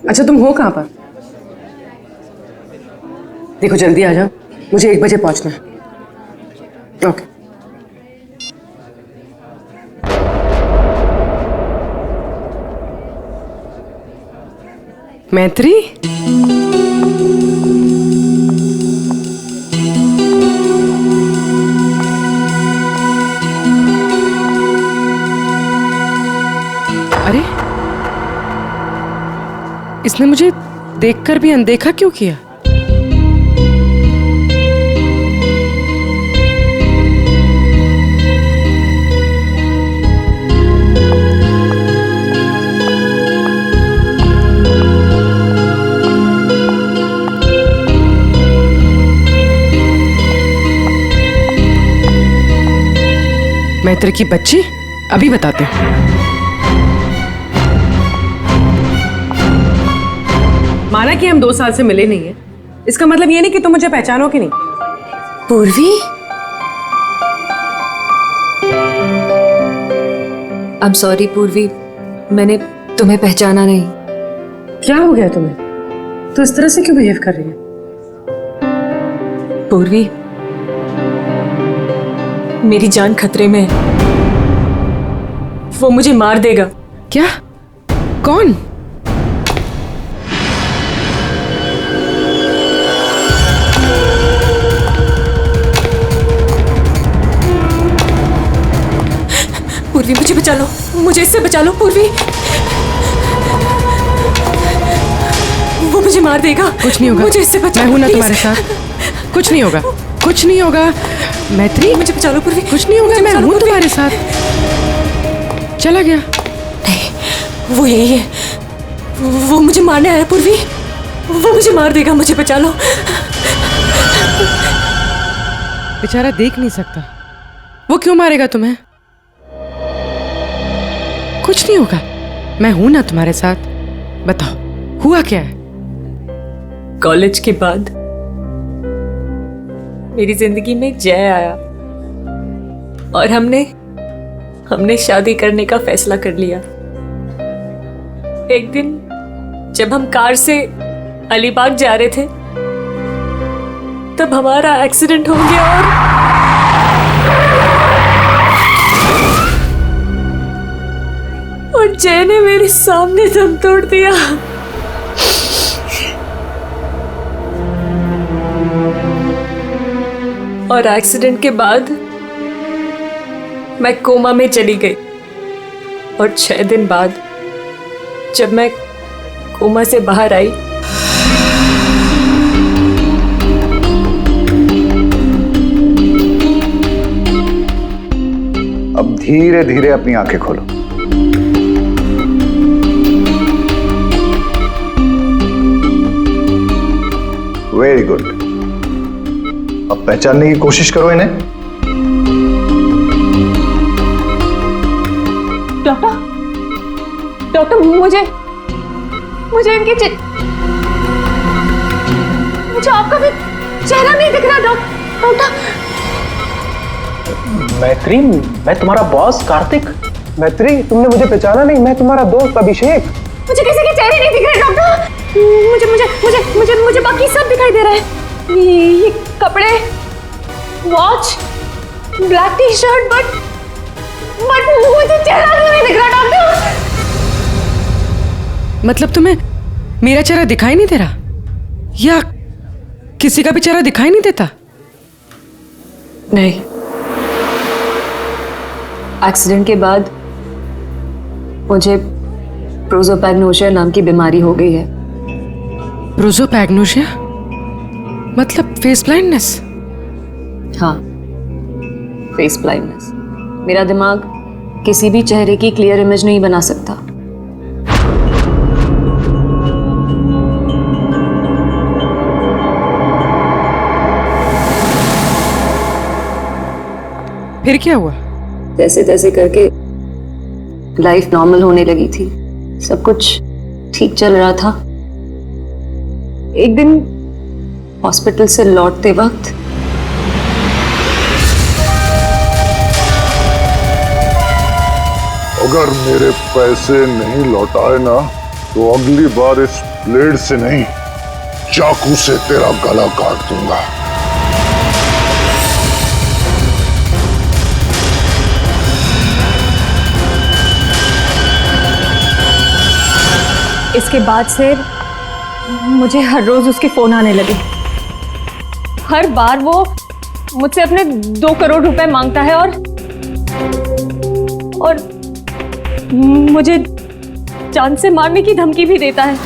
अच्छा तुम हो कहाँ पर? देखो जल्दी आ जाओ, मुझे 1 बजे पहुंचना है। ओके। मैत्री, अरे इसने मुझे देखकर भी अनदेखा क्यों किया? मैत्री की बच्ची, अभी बताते हैं। माना कि हम 2 साल से मिले नहीं है, इसका मतलब ये नहीं कि तुम मुझे पहचानो कि नहीं। पूर्वी, आई एम सॉरी पूर्वी, मैंने तुम्हें पहचाना नहीं। क्या हो गया तुम्हें? तो इस तरह से क्यों बिहेव कर रही है? पूर्वी, मेरी जान खतरे में है। वो मुझे मार देगा। क्या? कौन? पूर्वी मुझे बचा लो, मुझे इससे बचा लो पूर्वी। वो मुझे मार देगा। कुछ नहीं होगा, मुझे इससे बचा लो। मैं हूं ना तुम्हारे साथ। कुछ नहीं होगा, कुछ नहीं होगा। मैत्री मुझे बचा लो पूर्वी। कुछ नहीं होगा, मैं हूं तुम्हारे साथ। चला गया? नहीं, वो यही है। वो मुझे मारने आया पूर्वी। वो मुझे मार देगा, मुझे बचा लो। बेचारा देख नहीं सकता, वो क्यों मारेगा तुम्हें? कुछ नहीं होगा, मैं हूं ना तुम्हारे साथ। बताओ हुआ क्या है? कॉलेज के बाद मेरी जिंदगी में जय आया और हमने शादी करने का फैसला कर लिया। एक दिन जब हम कार से अलीबाग जा रहे थे तब हमारा एक्सीडेंट हो गया और जय ने मेरे सामने दम तोड़ दिया। और एक्सीडेंट के बाद मैं कोमा में चली गई और 6 दिन बाद जब मैं कोमा से बाहर आई अब धीरे धीरे अपनी आंखें खोलो। Very good. अब पहचानने की कोशिश करो इन्हें। डॉक्टर मुझे इनके मुझे आपका भी चेहरा नहीं दिख रहा डॉक्टर। मैत्री, मैं तुम्हारा बॉस कार्तिक। मैत्री, तुमने मुझे पहचाना नहीं? मैं तुम्हारा दोस्त अभिषेक। मुझे किसी के चेहरे नहीं दिख रहे डॉक्टर। मुझे मुझे मुझे मुझे मुझे बाकी सब दिखाई दे रहा है। ये कपड़े, watch, black T shirt, but मुझे चेहरा नहीं दिख रहा डॉक्टर। मतलब तुम्हें मेरा चेहरा दिखाई नहीं दे रहा, या किसी का भी चेहरा दिखाई नहीं देता? नहीं, एक्सीडेंट के बाद मुझे प्रोसोपैग्नोसिया नाम की बीमारी हो गई है। प्रोसोपैग्नोसिया मतलब फेस ब्लाइंडनेस? हाँ, फेस ब्लाइंडनेस। मेरा दिमाग किसी भी चेहरे की क्लियर इमेज नहीं बना सकता। फिर क्या हुआ? जैसे तैसे करके लाइफ नॉर्मल होने लगी थी, सब कुछ ठीक चल रहा था। एक दिन हॉस्पिटल से लौटते वक्त अगर मेरे पैसे नहीं लौटाए ना तो अगली बार इस ब्लेड से नहीं, चाकू से तेरा गला काट दूंगा। इसके बाद से मुझे हर रोज उसके फोन आने लगे। हर बार वो मुझसे अपने 2 करोड़ रुपए मांगता है और मुझे जान से मारने की धमकी भी देता है।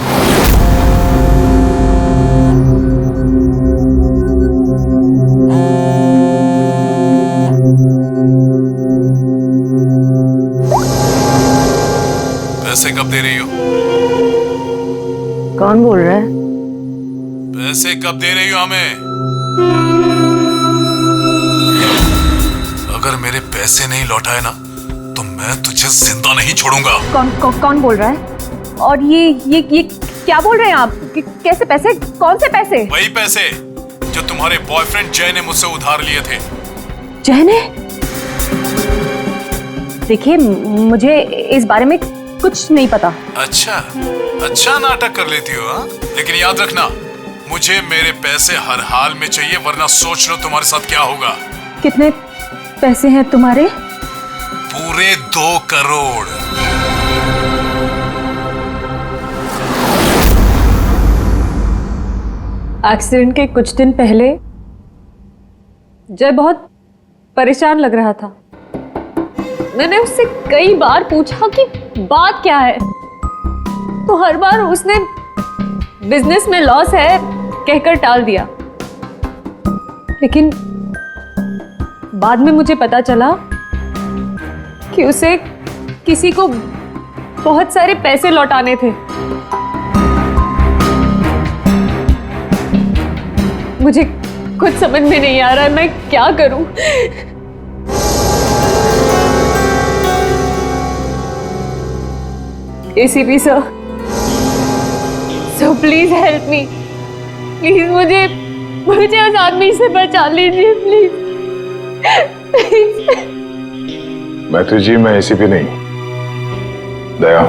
पैसे कब दे रही हो? कौन बोल रहा है? पैसे कब दे रही हो हमें? अगर मेरे पैसे नहीं लौटाए ना तो मैं तुझे जिंदा नहीं छोड़ूंगा। कौन बोल रहा है? और ये क्या बोल रहे हैं आप? कैसे पैसे? कौन से पैसे? वही पैसे जो तुम्हारे बॉयफ्रेंड जय ने मुझसे उधार लिए थे। जय ने? देखिए, मुझे इस बारे में कुछ नहीं पता। अच्छा नाटक कर लेती हो हाँ? लेकिन याद रखना, मुझे मेरे पैसे हर हाल में चाहिए, वरना सोच लो तुम्हारे साथ क्या होगा। कितने पैसे हैं तुम्हारे? पूरे 2 करोड़। एक्सीडेंट के कुछ दिन पहले जय बहुत परेशान लग रहा था। मैंने उससे कई बार पूछा कि बात क्या है, तो हर बार उसने बिजनेस में लॉस है कहकर टाल दिया। लेकिन बाद में मुझे पता चला कि उसे किसी को बहुत सारे पैसे लौटाने थे। मुझे कुछ समझ में नहीं आ रहा है, मैं क्या करूं? ACP sir, please help me. Please मुझे उस आदमी से बचा लीजिए, प्लीज। मैत्री जी, मैं एसीपी नहीं, दया।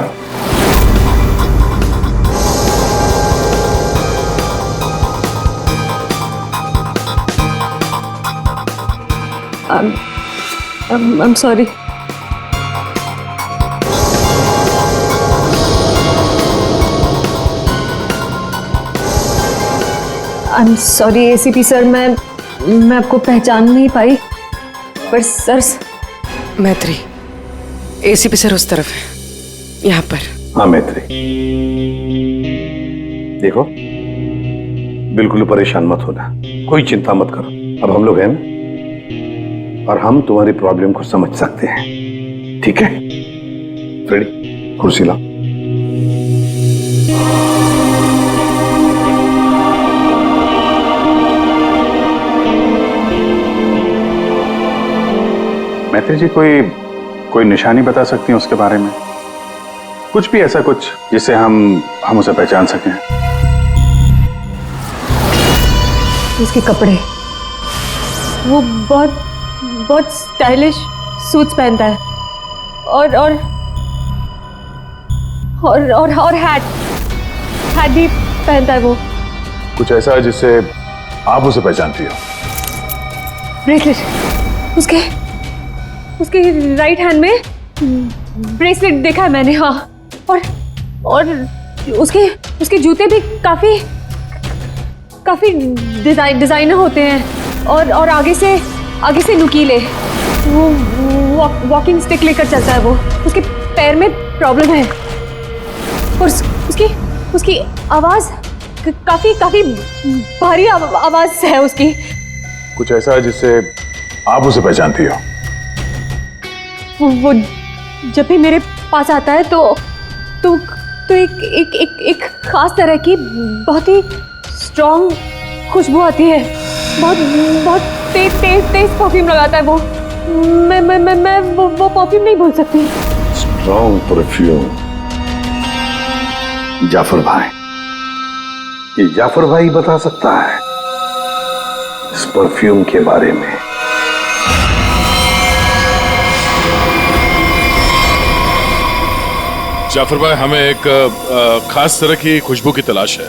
I'm sorry. I'm sorry ACP sir, मैं आपको पहचान नहीं पाई। पर सर, मैत्री, एसीपी सर उस तरफ है, यहाँ पर। हाँ मैत्री, देखो बिल्कुल परेशान मत होना, कोई चिंता मत करो। अब हम लोग हैं ना, और हम तुम्हारी प्रॉब्लम को समझ सकते हैं, ठीक है? फ्रेडी, कुर्सी लाओ। मैत्री जी, कोई निशानी बता सकती हैं उसके बारे में? कुछ भी ऐसा कुछ जिससे हम उसे पहचान सकें। उसके कपड़े, वो बहुत स्टाइलिश सूट्स पहनता है और हैट भी पहनता है वो। कुछ ऐसा जिससे आप उसे पहचानती हो? ब्रेसलेट, उसके राइट हैंड में ब्रेसलेट देखा है मैंने। हाँ, और उसके जूते भी काफी डिजाइनर होते हैं और आगे से नुकीले। वो वॉकिंग स्टिक लेकर चलता है। वो उसके पैर में प्रॉब्लम है और उसकी आवाज काफी भारी आवाज है उसकी। कुछ ऐसा जिससे आप उसे पहचानती हो? वो जब भी मेरे पास आता है तो एक खास तरह की बहुत ही स्ट्रॉन्ग खुशबू आती है। बहुत तेज परफ्यूम लगाता है वो। मैं वो परफ्यूम नहीं भूल सकती। Strong perfume? जाफर भाई, ये जाफर भाई बता सकता है इस परफ्यूम के बारे में। जाफर भाई, हमें एक खास तरह की खुशबू की तलाश है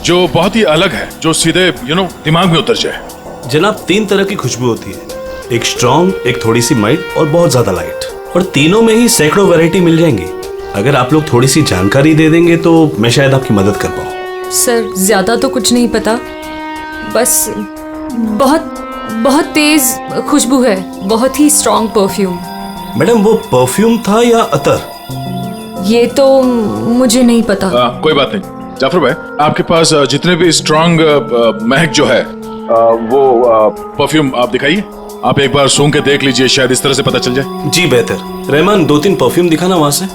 जो बहुत ही अलग है, जो सीधे दिमाग में उतर जाए। जनाब, 3 तरह की खुशबू होती है, एक स्ट्रॉन्ग, एक थोड़ी सी माइल्ड और बहुत ज्यादा लाइट। और तीनों में ही सैकड़ों वैरायटी मिल जाएंगी। अगर आप लोग थोड़ी सी जानकारी दे देंगे तो मैं शायद आपकी मदद कर पाऊँ। सर ज्यादा तो कुछ नहीं पता, बस बहुत बहुत तेज खुशबू है, बहुत ही स्ट्रॉन्ग परफ्यूम। मैडम, वो परफ्यूम था या अतर? ये तो मुझे नहीं पता। कोई बात नहीं जाफर भाई, आपके पास जितने भी स्ट्रॉन्ग महक जो है वो परफ्यूम आप दिखाइए। आप एक बार सूंघ के देख लीजिए, शायद इस तरह से पता चल जाए। जी बेहतर। रहमान, 2-3 परफ्यूम दिखाना वहां से।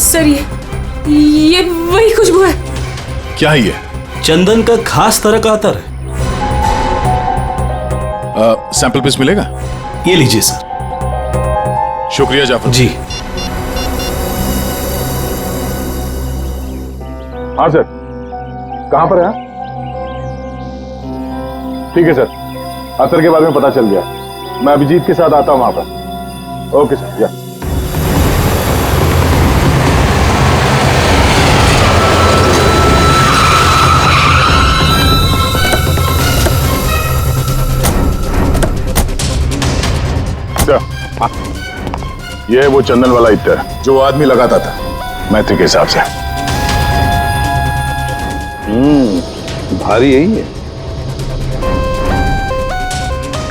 सर ये वही खुशबू है। क्या है ये? चंदन का खास तरह का अतर है। सैंपल पीस मिलेगा? ये लीजिए सर। शुक्रिया जाफर जी। हाँ सर, कहां पर है? ठीक है सर, अतर के बारे में पता चल गया। मैं अभिजीत के साथ आता हूं वहां पर। ओके सर, या। ये वो चंदन वाला इत्र जो आदमी लगाता था मैत्री के हिसाब से। भारी यही है,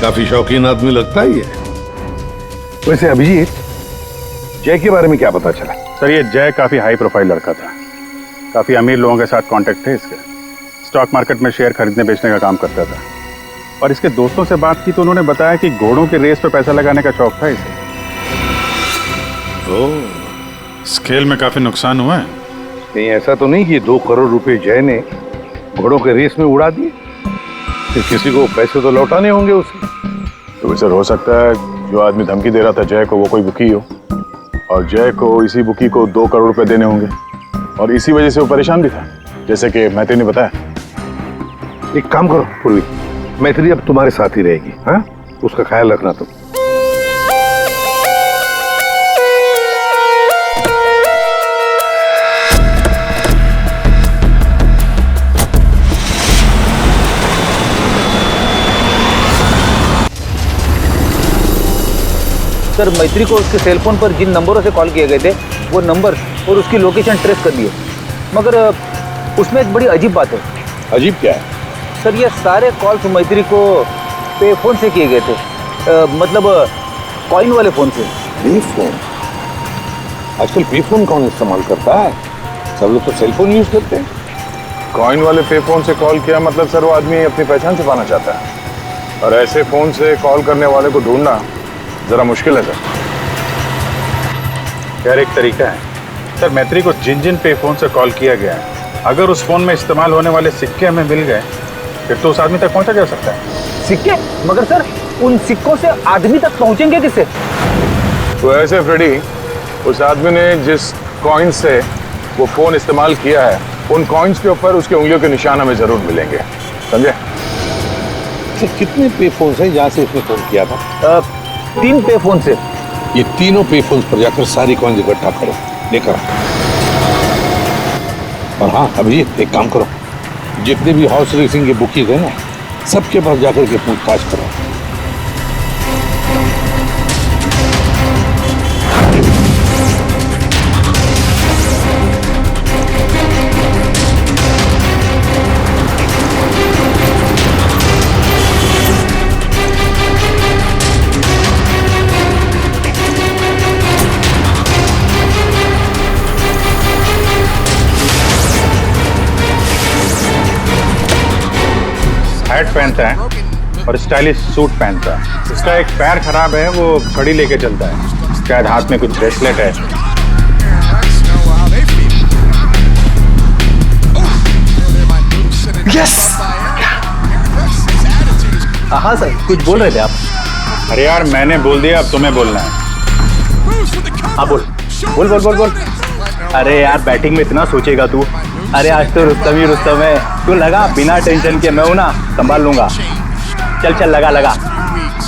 काफी शौकीन आदमी लगता है ये। वैसे अभिजीत, जय के बारे में क्या पता चला? सर, ये जय काफी हाई प्रोफाइल लड़का था। काफी अमीर लोगों के साथ कांटेक्ट थे इसके। स्टॉक मार्केट में शेयर खरीदने बेचने का काम करता था। और इसके दोस्तों से बात की तो उन्होंने बताया कि घोड़ों के रेस पे पैसा लगाने का शौक था इसे। स्केल में काफी नुकसान हुआ है। कहीं ऐसा तो नहीं कि 2 करोड़ रुपए जय ने घोड़ों के रेस में उड़ा दिए? फिर किसी को पैसे तो लौटाने होंगे उसे। तो सर, हो सकता है जो आदमी धमकी दे रहा था जय को, वो कोई बुकी हो, और जय को इसी बुकी को 2 करोड़ रुपए देने होंगे, और इसी वजह से वो परेशान भी था, जैसे कि मैत्री ने बताया। एक काम करो पूर्वी, मैत्री अब तुम्हारे साथ ही रहेगी। हाँ, उसका ख्याल रखना तुम। सर, मैत्री को उसके सेलफोन पर जिन नंबरों से कॉल किए गए थे वो नंबर और उसकी लोकेशन ट्रेस कर दिए, मगर उसमें एक बड़ी अजीब बात है। अजीब क्या है? सर, ये सारे कॉल्स मैत्री को पे फोन से किए गए थे, मतलब कॉइन वाले फोन से। पे फोन? आजकल पे फोन कौन इस्तेमाल करता है? सब लोग तो सेल फोन यूज करते हैं। कॉइन वाले पे फोन से कॉल किया मतलब सर वो आदमी अपनी पहचान छुपाना चाहता है, और ऐसे फोन से कॉल करने वाले को ढूंढना जरा मुश्किल है सर। खैर, एक तरीका है सर, मैत्री को जिन जिन पे फोन से कॉल किया गया है, अगर उस फोन में इस्तेमाल होने वाले सिक्के हमें मिल गए फिर तो उस आदमी तक पहुंचा जा सकता है। सिक्के? मगर सर, उन सिक्कों से आदमी तक पहुंचेंगे किससे? तो ऐसे फ्रेडी, उस आदमी ने जिस कॉइन से वो फोन इस्तेमाल किया है, उन कॉइन्स के ऊपर उसके उंगलियों के निशान हमें जरूर मिलेंगे, समझे? कितने पे फोन है जहाँ से इसने फोन किया था? 3 पे फोन से। ये तीनों पे फोन पर जाकर सारी कॉइन इकट्ठा करो, लेकर आओ। और हाँ अभिजीत, एक काम करो, जितने भी हॉर्स रेसिंग के बुकीज है ना, सबके पास जाकर के पूछताछ करो। पहनता है और स्टाइलिश सूट पहनता है। उसका एक पैर खराब है, वो घड़ी लेके चलता है, शायद हाथ में कुछ ब्रेसलेट है। यस। हाँ सर, कुछ बोल रहे थे आप। अरे यार मैंने बोल दिया, अब तुम्हें बोलना है। हाँ बोल बोल बोल बोल बोल। अरे यार बैटिंग में इतना सोचेगा तू। अरे आज तो रुस्तम ही रुस्तम है। तू लगा बिना टेंशन के, मैं हूं ना, संभाल लूंगा। चल चल लगा लगा।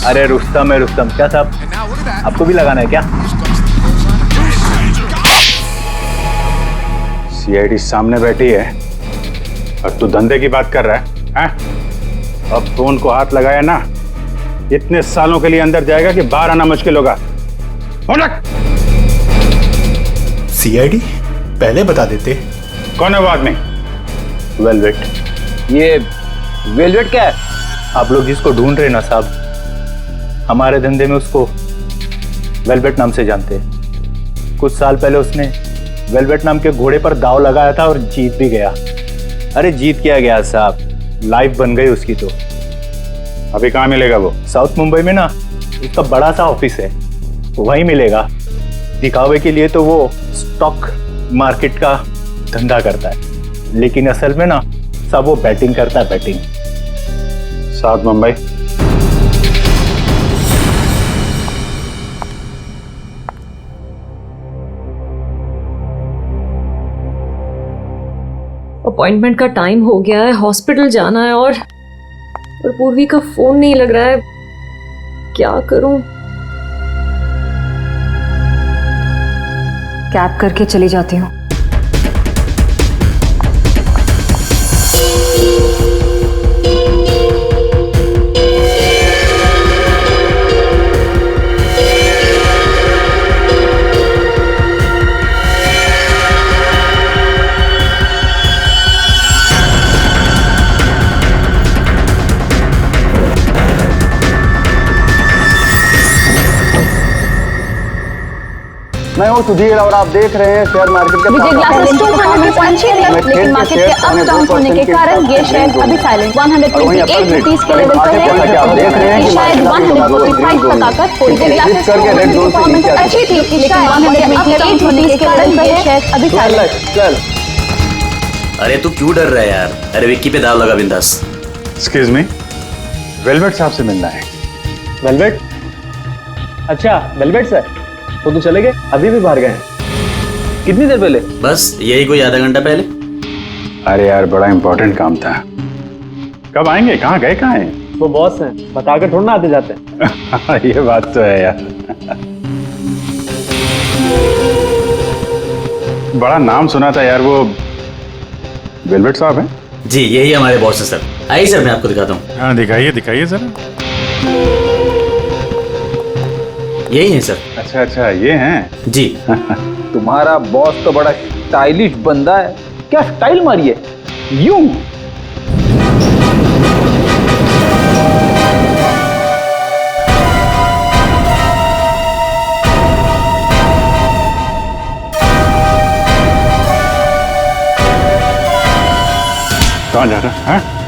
अरे रुस्तम है रुस्तम। क्या साहब आपको भी लगाना है क्या? सीआईडी सामने बैठी है और तू धंधे की बात कर रहा है, हैं? अब फोन को हाथ लगाया ना, इतने सालों के लिए अंदर जाएगा कि बाहर आना मुश्किल होगा। सीआईडी पहले बता देते। कौन है वो आदमी? वेलवेट। ये वेलवेट क्या है? आप लोग जिसको ढूंढ रहे हैं ना साहब, हमारे धंधे में उसको वेलवेट नाम से जानते हैं। कुछ साल पहले उसने वेलवेट नाम के घोड़े पर दांव लगाया था और जीत भी गया। अरे जीत क्या गया साहब, लाइफ बन गई उसकी। तो अभी कहाँ मिलेगा वो? साउथ मुंबई में ना उसका बड़ा सा ऑफिस है, वहीं मिलेगा। दिखावे के लिए तो वो स्टॉक मार्केट का धंधा करता है, लेकिन असल में ना सब वो बैटिंग करता है, बैटिंग। साउथ मुंबई। अपॉइंटमेंट का टाइम हो गया है, हॉस्पिटल जाना है और पूर्वी का फोन नहीं लग रहा है। क्या करूं? कैब करके चली जाती हूँ। मैं हूँ सुधीर और आप देख रहे हैं शेयर मार्केट के विजय ग्लासेस 200 लेकिन मार्केट के अप डाउन होने के कारण ये शेयर अभी साइलेंट 128 रुपीस के लेवल पर है। आप देख रहे हैं शायद 145 तक आकर कोई ग्लासेस करके रेड जोन से नीचे अच्छी थी, लेकिन 128 होने के कारण ये शेयर अभी साइलेंट। चल। अरे तू क्यों डर रहा है यार? अरे विक्की पे दाव लगा बिंदास। एक्सक्यूज मी, वेलवेट साहब से मिलना है। वेलवेट? अच्छा वेलवेट सर, तो चले गए? अभी भी बाहर गए? कितनी देर पहले? बस यही कोई आधा घंटा पहले। अरे यार बड़ा इंपॉर्टेंट काम था। कब आएंगे? कहाँ गए? कहाँ हैं? वो बॉस हैं, बताकर थोड़ा ना आते जाते हैं। ये बात तो है यार। बड़ा नाम सुना था यार, वो वेलवेट साहब हैं? जी यही हमारे बॉस है सर। आइए सर मैं आपको दिखाता हूँ। हाँ दिखाइए दिखाइए सर। यही है सर। अच्छा अच्छा ये हैं जी। तुम्हारा बॉस तो बड़ा स्टाइलिश बंदा है। क्या स्टाइल मारी है यूं? कहाँ जा रहा है?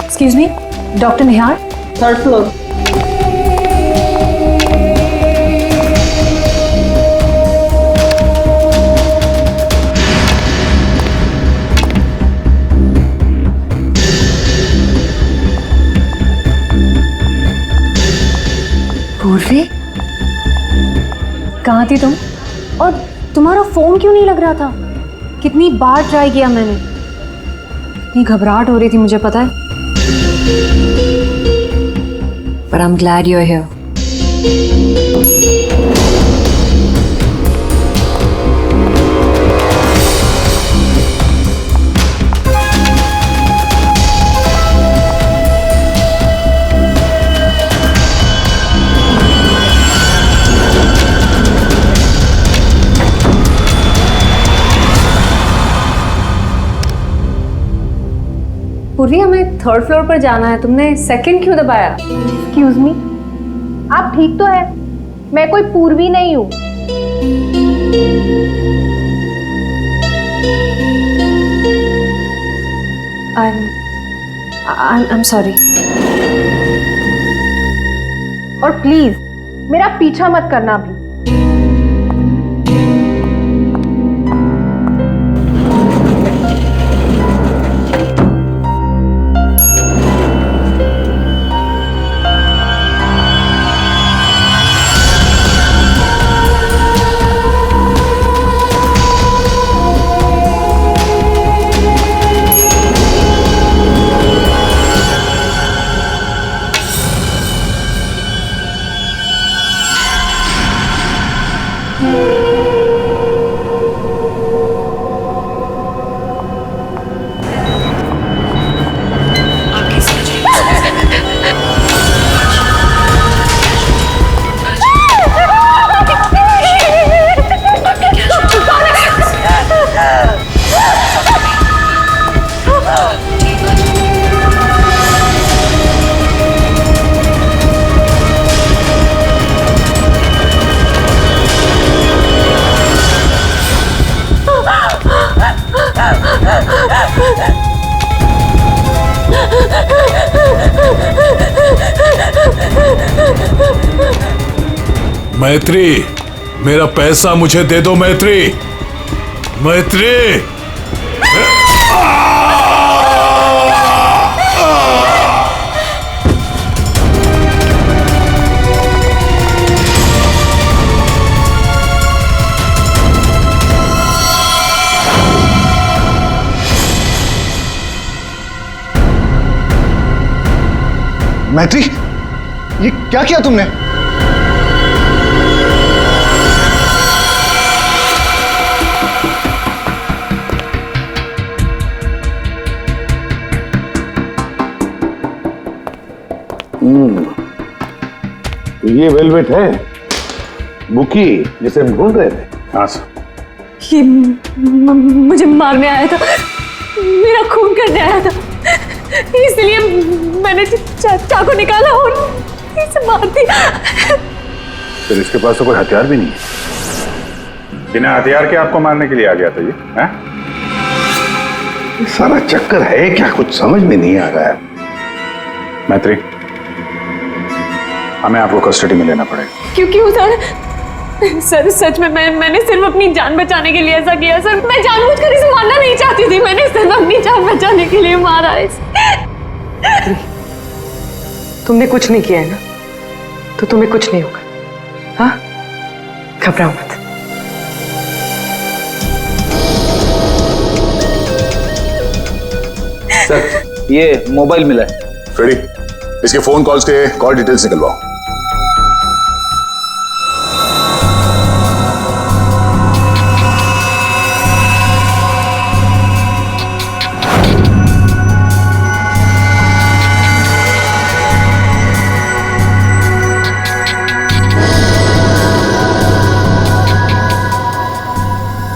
Excuse me, doctor Nihar. Third floor. कहाँ थी तुम? और तुम्हारा फोन क्यों नहीं लग रहा था? कितनी बार ट्राई किया मैंने, इतनी घबराहट हो रही थी मुझे, पता है। But I'm glad you're here. पूर्वी, हमें थर्ड फ्लोर पर जाना है, तुमने सेकंड क्यों दबाया? एक्सक्यूज मी, आप ठीक तो है? मैं कोई पूर्वी नहीं हूँ। I'm sorry. और प्लीज मेरा पीछा मत करना भी। मैत्री, मेरा पैसा मुझे दे दो मैत्री। मैत्री, मैत्री, ये क्या किया तुमने? ये वेलवेट है बुकी जिसे हम ढूंढ रहे थे। हाँ सर। ये मुझे मारने आया था, मेरा खून करने आया था, इसलिए मैंने चाकू निकाला और इसे मार दिया। फिर इसके पास तो कोई हथियार भी नहीं है। बिना हथियार के आपको मारने के लिए आ गया था ये, हैं? ये सारा चक्कर है क्या, कुछ समझ में नहीं आ रहा है। मैत्री, हमें आपको कस्टडी में लेना पड़ेगा। क्यों सर? सच में मैंने सिर्फ अपनी जान बचाने के लिए ऐसा किया सर। मैं जानबूझकर इसे मारना नहीं चाहती थी, मैंने सिर्फ अपनी जान बचाने के लिए मारा इसे। तुमने कुछ नहीं किया है ना, तो तुम्हें कुछ नहीं होगा। हाँ, घबराओ मत। सर, ये मोबाइल मिला है। फ्रेडी, इसके फोन कॉल्स के कॉल डिटेल्स निकलवाओ।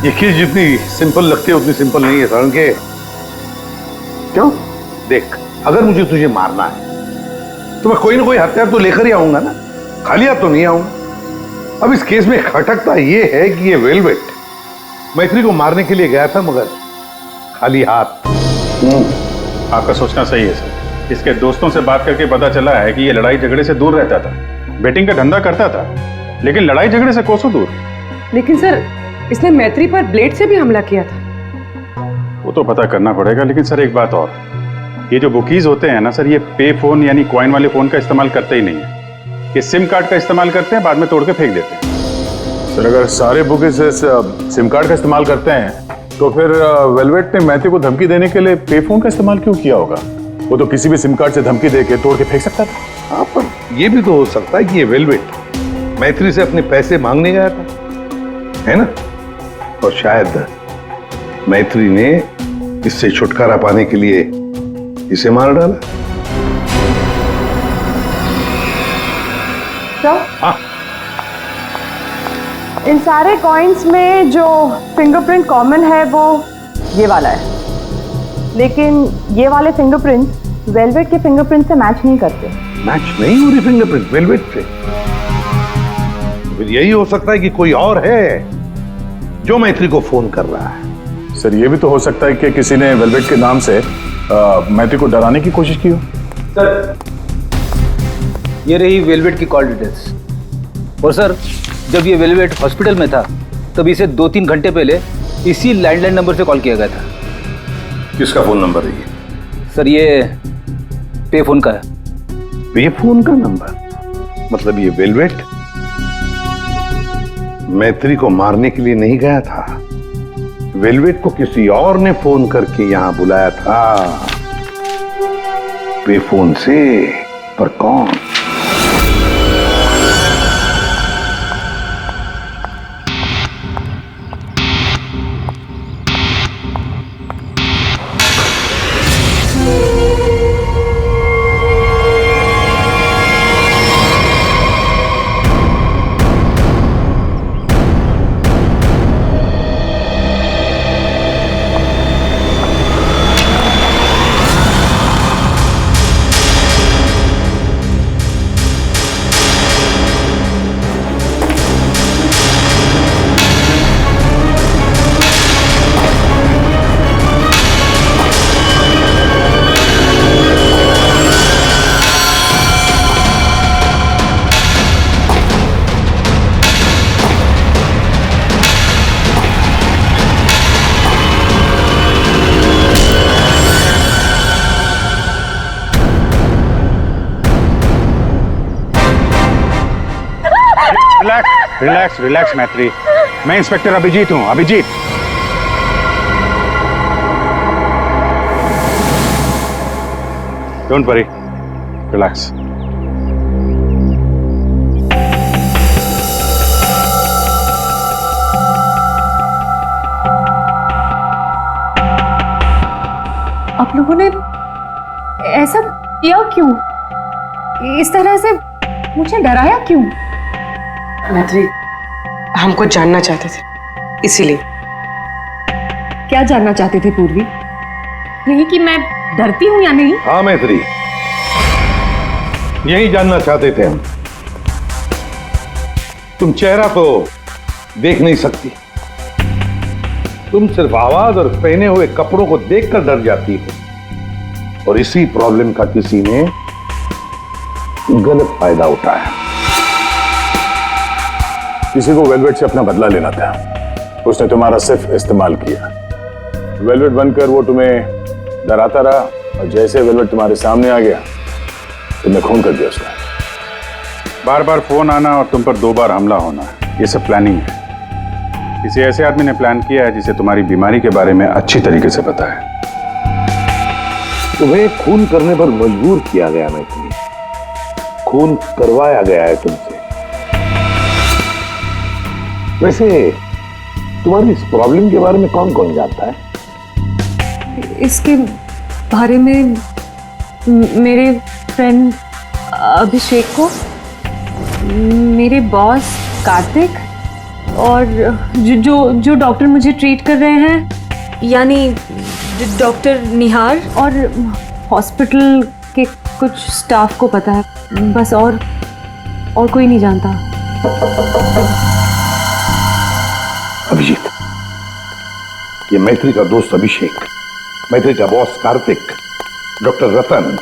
ये चीज जितनी सिंपल लगती है उतनी सिंपल नहीं है कारण के। क्यों? देख, अगर मुझे तुझे मारना है तो मैं कोई ना कोई हथियार तो लेकर ही आऊंगा ना, खाली हाथ तो नहीं आऊंगा। अब इस केस में खटकता ये है कि ये वेलवेट मैत्री को मारने के लिए गया था मगर खाली हाथ। आपका सोचना सही है सर। इसके दोस्तों से बात करके पता चला है कि ये लड़ाई झगड़े से दूर रहता था, बेटिंग का धंधा करता था, लेकिन लड़ाई झगड़े से कोसों दूर। लेकिन सर, इसने मैत्री पर ब्लेड से भी हमला किया था। वो तो पता करना पड़ेगा, लेकिन सर एक बात और, ये जो बुकीज होते हैं ना सर, ये पे फोन यानी कॉइन वाले फोन का इस्तेमाल करते ही नहीं है। ये सिम कार्ड का इस्तेमाल करते हैं, बाद में तोड़ के फेंक देते हैं। सर अगर सारे बुकेस सिम कार्ड का इस्तेमाल करते हैं तो फिर वेलवेट ने मैथ्यू को धमकी देने के लिए पे फोन का इस्तेमाल क्यों किया होगा? वो तो किसी भी सिम कार्ड से धमकी देके तोड़ के फेंक सकता था। हाँ, पर ये भी तो हो सकता है कि ये वेलवेट मैत्री से अपने पैसे मांगने गया था, है ना? और शायद मैत्री ने इससे छुटकारा पाने के लिए इसे मार डाला। तो हाँ, इन सारे कॉइन्स में जो फिंगरप्रिंट कॉमन है वो ये वाला है, लेकिन ये वाले फिंगरप्रिंट वेलवेट के फिंगरप्रिंट से मैच नहीं करते। मैच नहीं हो रही फिंगरप्रिंट वेलवेट से? फिर यही हो सकता है कि कोई और है जो मैत्री को फोन कर रहा है। सर ये भी तो हो सकता है कि किसी ने वेलवेट के नाम से मैथ्यू को डराने की कोशिश की हो। सर ये रही वेलवेट की कॉल डिटेल्स। और सर जब ये वेलवेट हॉस्पिटल में था तब इसे 2-3 घंटे पहले इसी लैंडलाइन नंबर से कॉल किया गया था। किसका फोन नंबर है ये? सर ये पे फोन का है। पे फोन का नंबर? मतलब ये वेलवेट मैत्री को मारने के लिए नहीं गया था, वेलवेट को किसी और ने फोन करके यहां बुलाया था पे फोन से। पर कौन? रिलैक्स रिलैक्स मैत्री, मैं इंस्पेक्टर अभिजीत हूं। Abhijeet, don't worry, relax. आप लोगों ने ऐसा किया क्यों? इस तरह से मुझे डराया क्यों? मैत्री, हम कुछ जानना चाहते थे, इसीलिए। क्या जानना चाहते थे पूर्वी? यही कि मैं डरती हूं या नहीं? हाँ मैत्री, यही जानना चाहते थे हम। तुम चेहरा तो देख नहीं सकती, तुम सिर्फ आवाज और पहने हुए कपड़ों को देखकर डर जाती हो, और इसी प्रॉब्लम का किसी ने गलत फायदा उठाया। किसी को वेलवेट से अपना बदला लेना था, उसने तुम्हारा सिर्फ इस्तेमाल किया। वेलवेट बनकर वो तुम्हें डराता रहा, और जैसे वेलवेट तुम्हारे सामने आ गया तुमने खून कर दिया उसका। बार बार फोन आना और तुम पर 2 बार हमला होना, ये सब प्लानिंग है। किसी ऐसे आदमी ने प्लान किया है जिसे तुम्हारी बीमारी के बारे में अच्छी तरीके से पता है। तुम्हें खून करने पर मजबूर किया गया मैत्री, खून करवाया गया है तुमसे। वैसे तुम्हारी इस प्रॉब्लम के बारे में कौन कौन जानता है? इसके बारे में मेरे फ्रेंड अभिषेक को, मेरे बॉस कार्तिक, और जो डॉक्टर मुझे ट्रीट कर रहे हैं यानी डॉक्टर निहार, और हॉस्पिटल के कुछ स्टाफ को पता है बस, और कोई नहीं जानता। अभिजीत, ये मैत्री का दोस्त अभिषेक, मैत्री का बॉस कार्तिक, डॉक्टर रतन,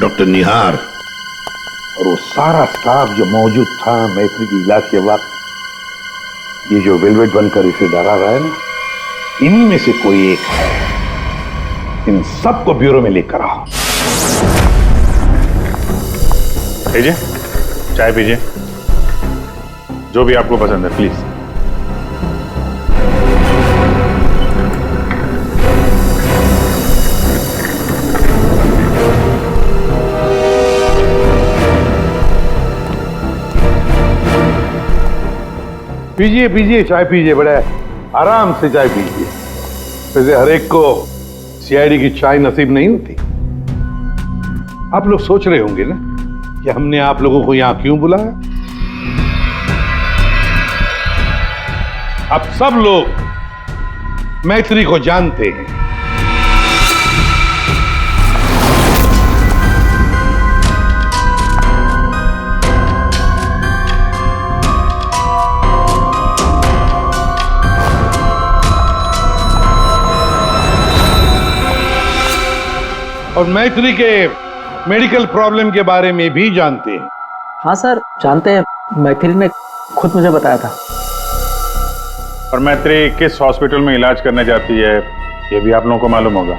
डॉक्टर निहार और वो सारा स्टाफ जो मौजूद था मैत्री की इलाज के वक्त, ये जो वेलवेट बनकर इसे डरा रहा है ना, इन्हीं में से कोई एक है। इन सबको ब्यूरो में लेकर आओ। लीजिए, चाय पीजिए, जो भी आपको पसंद है प्लीज। पीजिए पीजिए, चाय पीजिए, बड़े आराम से चाय पीजिए। वैसे हर एक को सीआईडी की चाय नसीब नहीं होती। आप लोग सोच रहे होंगे ना कि हमने आप लोगों को यहां क्यों बुलाया। अब सब लोग मैत्री को जानते हैं। और मैत्री के मेडिकल प्रॉब्लम के बारे में भी जानते हैं। हाँ सर, जानते हैं। मैथिली ने खुद मुझे बताया था। और मैत्री किस हॉस्पिटल में इलाज करने जाती है ये भी आप लोगों को मालूम होगा।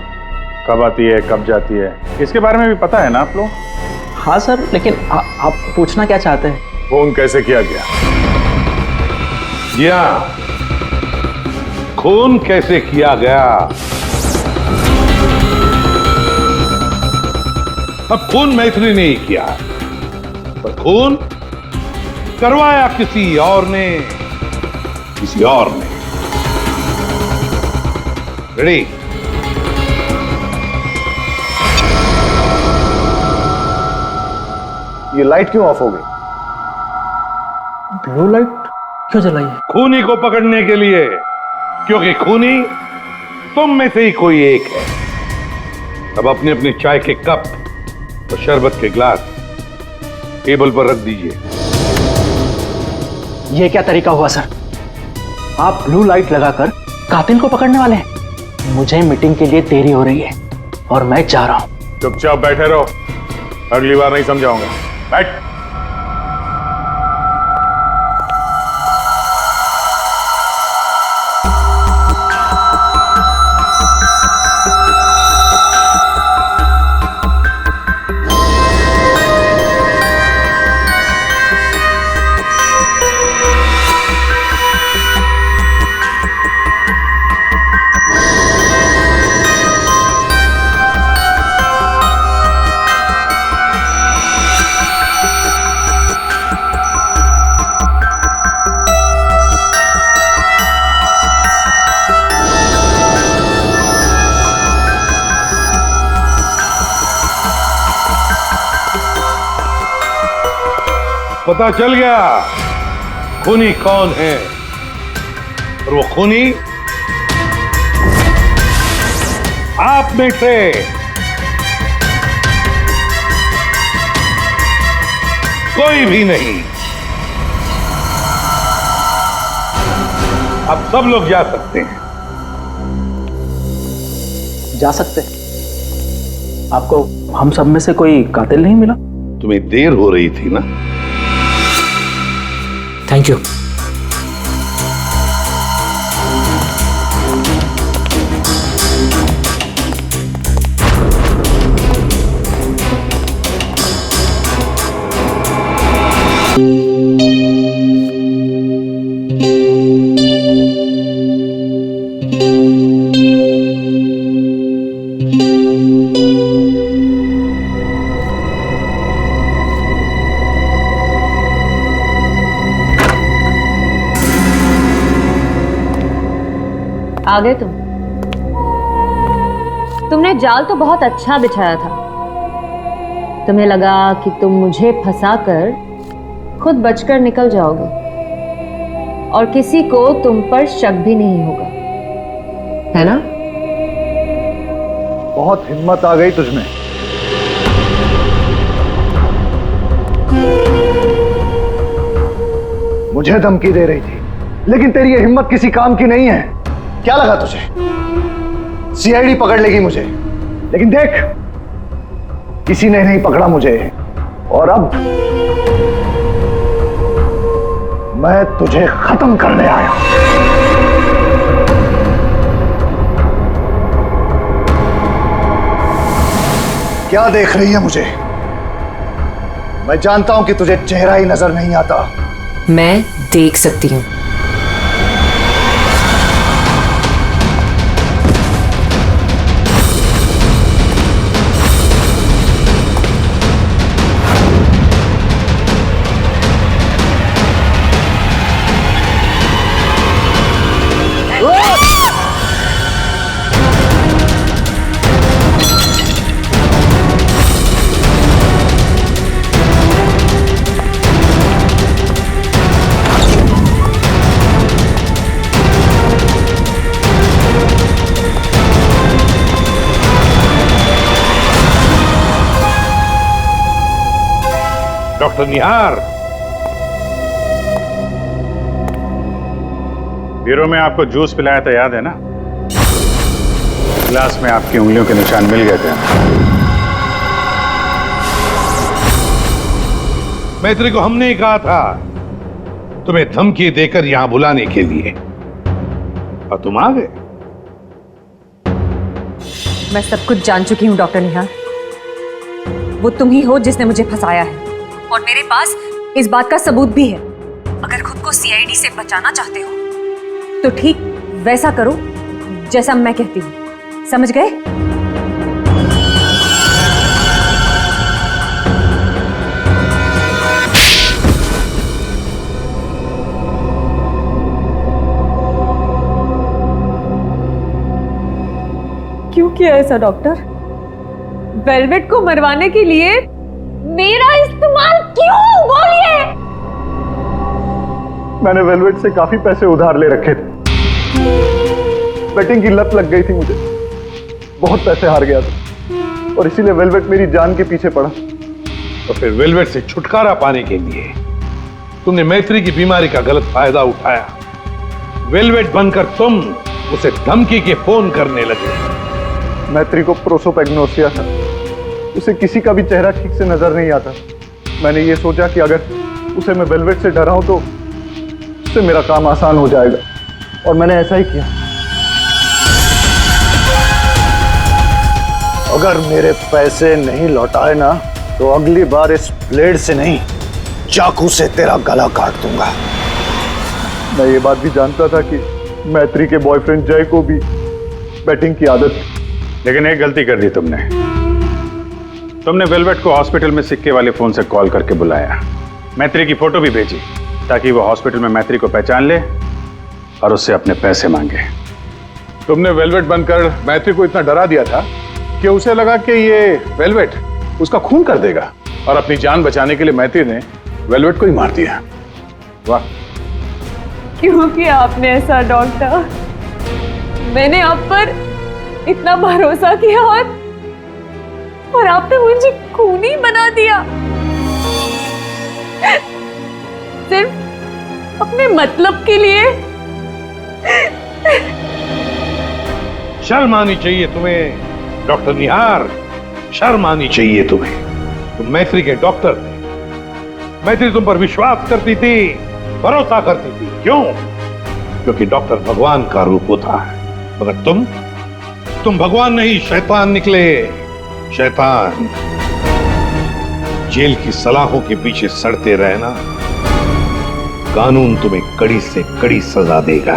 कब आती है, कब जाती है, इसके बारे में भी पता है ना आप लोग? हाँ सर, लेकिन आप पूछना क्या चाहते हैं? फोन कैसे किया गया? जी हाँ, खून कैसे किया गया। अब खून मैत्री ने ही किया, पर खून करवाया किसी और ने। रेडी? ये लाइट क्यों ऑफ हो गई? ब्लू लाइट क्यों जलाई है? खूनी को पकड़ने के लिए, क्योंकि खूनी तुम में से ही कोई एक है। अब अपने अपने चाय के कप और शरबत के ग्लास टेबल पर रख दीजिए। ये क्या तरीका हुआ सर? आप ब्लू लाइट लगाकर कातिल को पकड़ने वाले हैं? मुझे मीटिंग के लिए देरी हो रही है और मैं जा रहा हूं। चुपचाप बैठे रहो, अगली बार नहीं समझाऊंगा। बैठ। पता चल गया खूनी कौन है। और वो खूनी आप में से कोई भी नहीं। अब सब लोग जा सकते हैं। जा सकते? आपको हम सब में से कोई कातिल नहीं मिला? तुम्हें देर हो रही थी ना। Thank you. आ गए तुमने जाल तो बहुत अच्छा बिछाया था। तुम्हें लगा कि तुम मुझे फंसाकर खुद बचकर निकल जाओगे और किसी को तुम पर शक भी नहीं होगा, है ना? बहुत हिम्मत आ गई तुझमें। मुझे धमकी दे रही थी, लेकिन तेरी ये हिम्मत किसी काम की नहीं है। क्या लगा तुझे सीआईडी पकड़ लेगी मुझे? लेकिन देख, किसी ने नहीं पकड़ा मुझे। और अब मैं तुझे खत्म करने आया। क्या देख रही है मुझे? मैं जानता हूं कि तुझे चेहरा ही नजर नहीं आता। मैं देख सकती हूं। डॉक्टर निहार, ब्यूरो में आपको जूस पिलाया था, याद है ना? गिलास में आपकी उंगलियों के निशान मिल गए थे। मैत्री को हमने ही कहा था तुम्हें धमकी देकर यहां बुलाने के लिए, और तुम आ गए। मैं सब कुछ जान चुकी हूँ डॉक्टर निहार। वो तुम ही हो जिसने मुझे फंसाया है, और मेरे पास इस बात का सबूत भी है। अगर खुद को सीआईडी से बचाना चाहते हो तो ठीक वैसा करो जैसा मैं कहती हूँ, समझ गए? क्यों किया ऐसा डॉक्टर? वेलवेट को मरवाने के लिए मेरा इस्तेमाल क्यों? बोलिए। मैंने वेलवेट से काफी पैसे उधार ले रखे थे। बेटिंग की लत लग गई थी मुझे, बहुत पैसे हार गया था, और इसीलिए वेलवेट मेरी जान के पीछे पड़ा। तो फिर वेलवेट से छुटकारा पाने के लिए तुमने मैत्री की बीमारी का गलत फायदा उठाया। वेलवेट बनकर तुम उसे धमकी के फोन करने लगे। मैत्री को प्रोसोपेग्नोसिया था, उसे किसी का भी चेहरा ठीक से नजर नहीं आता। मैंने ये सोचा कि अगर उसे मैं वेलवेट से डराऊं तो उससे मेरा काम आसान हो जाएगा, और मैंने ऐसा ही किया। अगर मेरे पैसे नहीं लौटाए ना तो अगली बार इस ब्लेड से नहीं, चाकू से तेरा गला काट दूंगा। मैं ये बात भी जानता था कि मैत्री के बॉयफ्रेंड जय को भी बैटिंग की आदत थी। लेकिन एक गलती कर दी तुमने वेलवेट को हॉस्पिटल में सिक्के वाले फोन से कॉल करके बुलाया, मैत्री की फोटो भी भेजी ताकि वो हॉस्पिटल में मैत्री को पहचान ले और उससे अपने पैसे मांगे। तुमने वेलवेट बनकर मैत्री को इतना डरा दिया था कि उसे लगा कि ये वेलवेट उसका खून कर देगा, और अपनी जान बचाने के लिए मैत्री ने वेलवेट को ही मार दिया। वाह! क्यों किया आपने ऐसा डॉक्टर? मैंने आप पर इतना भरोसा किया और आपने मुझे खूनी बना दिया, सिर्फ अपने मतलब के लिए। शर्म आनी चाहिए तुम्हें डॉक्टर निहार, शर्म आनी चाहिए तुम्हें। तुम मैत्री के डॉक्टर थे, मैत्री तुम पर विश्वास करती थी, भरोसा करती थी। क्यों? क्योंकि डॉक्टर भगवान का रूप होता है, मगर तुम भगवान नहीं, शैतान निकले। शैतान। जेल की सलाखों के पीछे सड़ते रहना, कानून तुम्हें कड़ी से कड़ी सजा देगा।